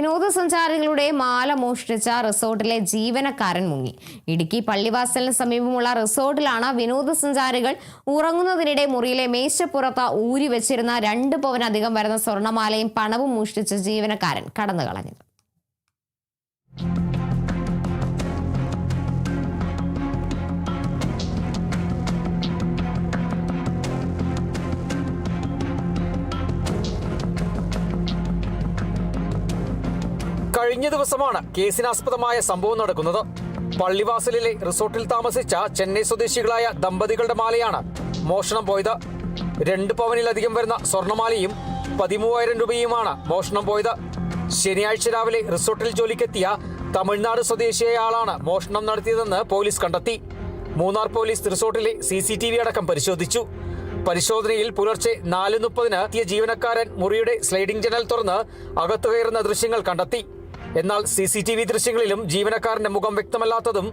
വിനോദസഞ്ചാരികളുടെ മാല മോഷ്ടിച്ച റിസോർട്ടിലെ ജീവനക്കാരൻ മുങ്ങി. ഇടുക്കി പള്ളിവാസലിന് സമീപമുള്ള റിസോർട്ടിലാണ് വിനോദസഞ്ചാരികൾ ഉറങ്ങുന്നതിനിടെ മുറിയിലെ മേശപ്പുറത്ത് ഊരി വെച്ചിരുന്ന 2 പവനധികം വരുന്ന സ്വർണ്ണമാലയും പണവും മോഷ്ടിച്ച ജീവനക്കാരൻ കടന്നുകളഞ്ഞത്. കഴിഞ്ഞ ദിവസമാണ് കേസിനാസ്പദമായ സംഭവം നടക്കുന്നത്. പള്ളിവാസലിലെ റിസോർട്ടിൽ താമസിച്ച ചെന്നൈ സ്വദേശികളായ ദമ്പതികളുടെ മാലയാണ് മോഷണം പോയത്. 2 പവനിലധികം വരുന്ന സ്വർണ്ണമാലയും 13,000 രൂപയുമാണ് മോഷണം പോയത്. ശനിയാഴ്ച രാവിലെ റിസോർട്ടിൽ ജോലിക്കെത്തിയ തമിഴ്നാട് സ്വദേശിയായ ആളാണ് മോഷണം നടത്തിയതെന്ന് പോലീസ് കണ്ടെത്തി. മൂന്നാർ പോലീസ് റിസോർട്ടിലെ CCTV അടക്കം പരിശോധിച്ചു. പരിശോധനയിൽ പുലർച്ചെ 4:30 എത്തിയ ജീവനക്കാരൻ മുറിയുടെ സ്ലൈഡിംഗ് ജനൽ തുറന്ന് അകത്തു കയറുന്ന ദൃശ്യങ്ങൾ കണ്ടെത്തി. എന്നാൽ CCTV ദൃശ്യങ്ങളിലും ജീവനക്കാരന്റെ മുഖം വ്യക്തമല്ലാത്തതും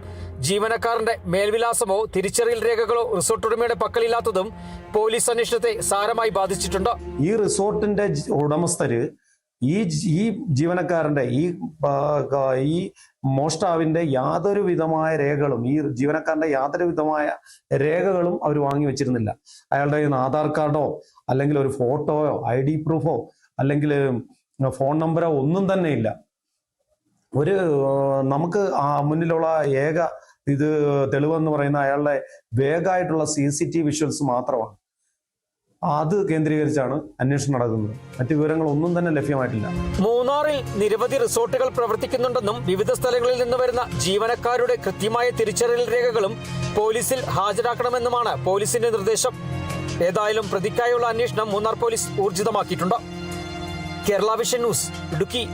ജീവനക്കാരന്റെ മേൽവിലാസമോ തിരിച്ചറിയൽ രേഖകളോ റിസോർട്ട് ഉടമയുടെ പക്കലില്ലാത്തതും പോലീസ് അന്വേഷണത്തെ സാരമായി ബാധിച്ചിട്ടുണ്ട്. ഈ റിസോർട്ടിന്റെ ഉടമസ്ഥര് ഈ ജീവനക്കാരന്റെ ഈ മോഷ്ടാവിന്റെ യാതൊരു വിധമായ രേഖകളും അവർ വാങ്ങി വെച്ചിരുന്നില്ല. അയാളുടെ ആധാർ കാർഡോ അല്ലെങ്കിൽ ഒരു ഫോട്ടോയോ ID പ്രൂഫോ അല്ലെങ്കിൽ ഫോൺ നമ്പറോ ഒന്നും തന്നെ ഇല്ല. നമുക്ക് മുന്നിലുള്ള ഏക തെളിവെന്ന് പറയുന്ന അയാളുടെ വേഗമായിട്ടുള്ള CCTV വിഷ്വൽസ് മാത്രമാണ്. അത് കേന്ദ്രീകരിച്ചാണ് അന്വേഷണം നടക്കുന്നത്. മറ്റു വിവരങ്ങളൊന്നും തന്നെ ലഭ്യമായിട്ടില്ല. മൂന്നാറിൽ നിരവധി റിസോർട്ടുകൾ പ്രവർത്തിക്കുന്നുണ്ടെന്നും വിവിധ സ്ഥലങ്ങളിൽ നിന്ന് വരുന്ന ജീവനക്കാരുടെ കൃത്യമായ തിരിച്ചറിയൽ രേഖകളും പോലീസിൽ ഹാജരാക്കണമെന്നുമാണ് പോലീസിന്റെ നിർദ്ദേശം. ഏതായാലും പ്രതിക്കായുള്ള അന്വേഷണം മൂന്നാർ പോലീസ് ഊർജിതമാക്കിയിട്ടുണ്ട്. Kerala vision news, Idukki.